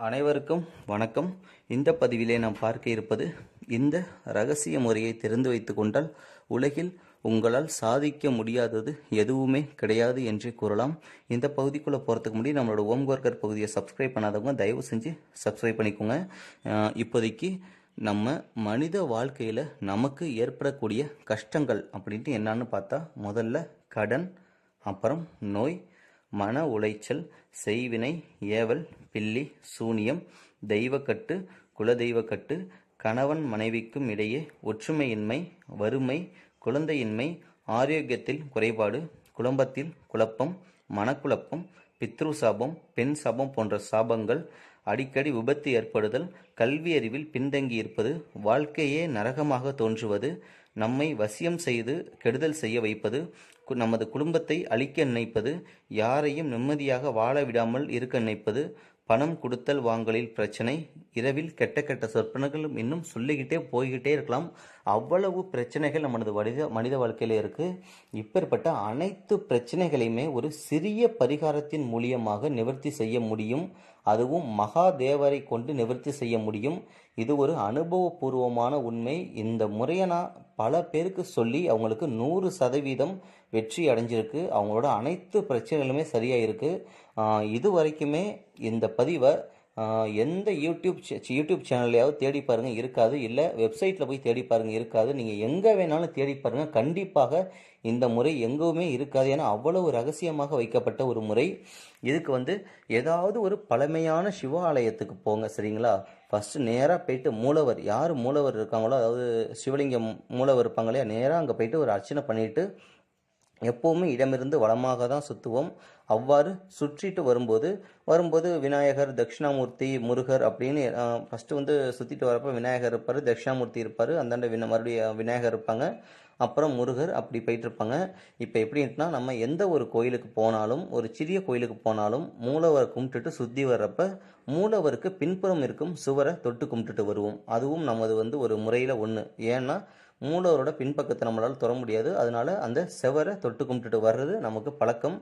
அனைவருக்கும் வணக்கம். இந்த பதிவிலே நாம் பார்க்க இருப்பது, இந்த ரகசிய முறையை தெரிந்து வைத்து கொண்டால் உலகில் உங்களால் சாதிக்க முடியாதது எதுவுமே கிடையாது என்றே கூறலாம். இந்த பகுதிக்குள்ளே போகிறதுக்கு முன்னாடி நம்மளோட ஹோம் ஒர்க்கர் பகுதியை சப்ஸ்கிரைப் பண்ணாதவங்க தயவு செஞ்சு சப்ஸ்கிரைப் பண்ணிக்கோங்க. இப்போதைக்கு நம்ம மனித வாழ்க்கையில் நமக்கு ஏற்படக்கூடிய கஷ்டங்கள் அப்படின்ட்டு என்னன்னு பார்த்தா, முதல்ல கடன், அப்புறம் நோய், மன உளைச்சல், செய்வினை, ஏவல், பில்லி, சூனியம், தெய்வக்கட்டு, குலதெய்வக்கட்டு, கணவன் மனைவிக்கும் இடையே ஒற்றுமையின்மை, வறுமை, குழந்தையின்மை, ஆரோக்கியத்தில் குறைபாடு, குடும்பத்தில் குழப்பம், மனக்குழப்பம், பித்ரு சாபம், பெண் சாபம் போன்ற சாபங்கள், அடிக்கடி விபத்து ஏற்படுதல், கல்வி அறிவில் பின்தங்கி இருப்பது, வாழ்க்கையே நரகமாக தோன்றுவது, நம்மை வசியம் செய்து கெடுதல் செய்ய வைப்பது, நமது குடும்பத்தை அழிக்க நினைப்பது, யாரையும் நிம்மதியாக வாழ விடாமல் இருக்க நினைப்பது, பணம் கொடுத்தல் வாங்கலில் பிரச்சனை, இரவில் கெட்ட கெட்ட சொற்பனங்களும், இன்னும் சொல்லிக்கிட்டே போய்கிட்டே இருக்கலாம். அவ்வளவு பிரச்சனைகள் நமது மனித வாழ்க்கையில் இருக்குது. இப்பேற்பட்ட அனைத்து பிரச்சனைகளையுமே ஒரு சிறிய பரிகாரத்தின் மூலியமாக நிவர்த்தி செய்ய முடியும். அதுவும் மகாதேவரை கொண்டு நிவர்த்தி செய்ய முடியும். இது ஒரு அனுபவபூர்வமான உண்மை. இந்த முறையை நான் பல பேருக்கு சொல்லி அவங்களுக்கு 100% வெற்றி அடைஞ்சிருக்கு. அவங்களோட அனைத்து பிரச்சனைகளுமே சரியாக இருக்குது. இது வரைக்குமே இந்த பதிவை எந்த யூடியூப் சேனல்லையாவது தேடி பாருங்கள், இருக்காது. இல்லை வெப்சைட்டில் போய் தேடி பாருங்கள், இருக்காது. நீங்கள் எங்கே வேணாலும் தேடி பாருங்கள், கண்டிப்பாக இந்த முறை எங்குமே இருக்காது. ஏன்னா அவ்வளவு ரகசியமாக வைக்கப்பட்ட ஒரு முறை. இதுக்கு ஏதாவது ஒரு பழமையான சிவாலயத்துக்கு போங்க, சரிங்களா? ஃபஸ்ட்டு நேராக போயிட்டு மூலவர், யார் மூலவர் இருக்காங்களோ, அதாவது சிவலிங்கம் மூலவர் இருப்பாங்க இல்லையா, நேராக அங்கே போயிட்டு ஒரு அர்ச்சனை பண்ணிவிட்டு, எப்போவுமே இடமிருந்து வளமாக தான் சுற்றுவோம். அவ்வாறு சுற்றிட்டு வரும்போது விநாயகர், தட்சிணாமூர்த்தி, முருகர் அப்படின்னு ஃபஸ்ட்டு சுற்றிட்டு வரப்போ விநாயகர் இருப்பார், தட்சிணாமூர்த்தி இருப்பார், அந்தாண்ட மறுபடியும் விநாயகர் இருப்பாங்க, அப்புறம் முருகர், அப்படி போயிட்டு இருப்பாங்க. இப்போ எப்படின்னா, நம்ம எந்த ஒரு கோயிலுக்கு போனாலும், ஒரு சிறிய கோயிலுக்கு போனாலும் மூலவரை கும்பிட்டுட்டு சுற்றி வர்றப்ப மூலவருக்கு பின்புறம் இருக்கும் சுவரை தொட்டு கும்பிட்டுட்டு வருவோம். அதுவும் நமது ஒரு முறையில் ஒன்று. ஏன்னா மூலவரோட பின்பக்கத்தை நம்மளால் தொட முடியாது. அதனால அந்த செவரை தொட்டு கும்பிட்டுட்டு வர்றது நமக்கு பழக்கம்.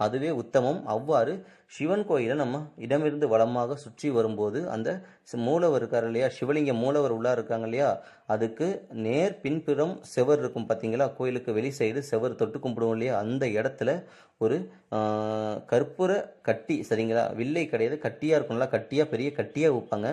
அதுவே உத்தமம். அவ்வாறு சிவன் கோயிலை நம்ம இடமிருந்து வளமாக சுற்றி வரும்போது அந்த மூலவர் இருக்கார் இல்லையா, சிவலிங்க மூலவர் உள்ளா இருக்காங்க இல்லையா, அதுக்கு நேர் பின்புறம் செவர் இருக்கும் பார்த்தீங்களா, கோயிலுக்கு வெளி சைடு செவர் தொட்டு கும்பிடுவோம் இல்லையா, அந்த இடத்துல ஒரு கற்பூர கட்டி, சரிங்களா, வில்லை கிடையாது, கட்டியாக இருக்கும்ல, கட்டியாக பெரிய கட்டியாக வைப்பாங்க.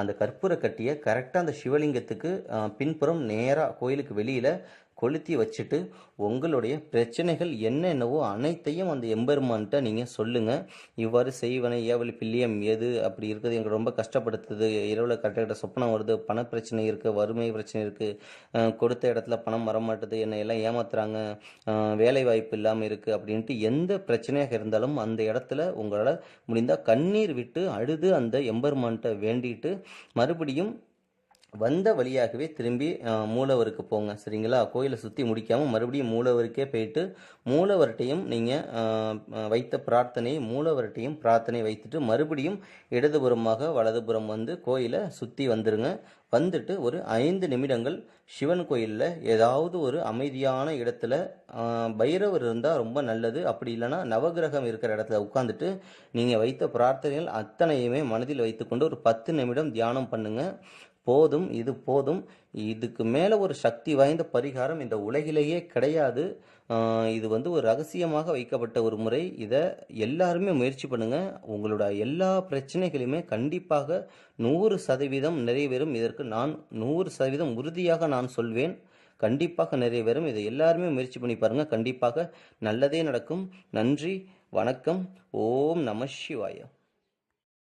அந்த கற்பூர கட்டியை கரெக்டாக அந்த சிவலிங்கத்துக்கு பின்புறம் நேராக கோயிலுக்கு வெளியில் கொளுத்தி வச்சுட்டு உங்களுடைய பிரச்சனைகள் என்னென்னவோ அனைத்தையும் அந்த எம்பெருமான்கிட்ட நீங்கள் சொல்லுங்கள். இவ்வாறு செய்வனை, ஏவல், பில்லியம் எது அப்படி இருக்குது, எங்களுக்கு ரொம்ப கஷ்டப்படுத்துது, இரவில் கட்ட சொப்பனம் வருது, பண பிரச்சனை இருக்குது, வறுமை பிரச்சனை இருக்குது, கொடுத்த இடத்துல பணம் வரமாட்டுது, என்னை எல்லாம் ஏமாத்துறாங்க, வேலை வாய்ப்பு இல்லாமல் இருக்குது அப்படின்ட்டு எந்த பிரச்சனையாக இருந்தாலும் அந்த இடத்துல உங்களால் முடிந்தால் கண்ணீர் விட்டு அழுது அந்த எம்பெருமான்கிட்ட வேண்டிட்டு மறுபடியும் வந்த வழியாகவே திரும்பி மூலவருக்கு போங்க, சரிங்களா? கோயிலை சுற்றி முடிக்காமல் மறுபடியும் மூலவருக்கே போயிட்டு மூலவர்கிட்டையும் நீங்கள் வைத்த பிரார்த்தனையை மூலவர்கிட்டையும் பிரார்த்தனை வைத்துட்டு மறுபடியும் இடதுபுறமாக வலதுபுறம் கோயிலை சுற்றி வந்துடுங்க. வந்துட்டு ஒரு 5 நிமிடங்கள் சிவன் கோயிலில் ஏதாவது ஒரு அமைதியான இடத்துல, பைரவர் இருந்தால் ரொம்ப நல்லது, அப்படி இல்லைன்னா நவகிரகம் இருக்கிற இடத்துல உட்காந்துட்டு நீங்கள் வைத்த பிரார்த்தனைகள் அத்தனையுமே மனதில் வைத்துக்கொண்டு ஒரு 10 நிமிடம் தியானம் பண்ணுங்கள். போதும், இது போதும். இதுக்கு மேலே ஒரு சக்தி வாய்ந்த பரிகாரம் இந்த உலகிலேயே கிடையாது. இது ஒரு ரகசியமாக வைக்கப்பட்ட ஒரு முறை. இதை எல்லாருமே முயற்சி பண்ணுங்க. உங்களோட எல்லா பிரச்சனைகளுமே கண்டிப்பாக 100% நிறைவேறும். இதற்கு நான் 100% உறுதியாக நான் சொல்வேன். கண்டிப்பாக நிறைவேறும். இதை எல்லாருமே முயற்சி பண்ணி பாருங்க, கண்டிப்பாக நல்லதே நடக்கும். நன்றி, வணக்கம். ஓம் நம சிவாய.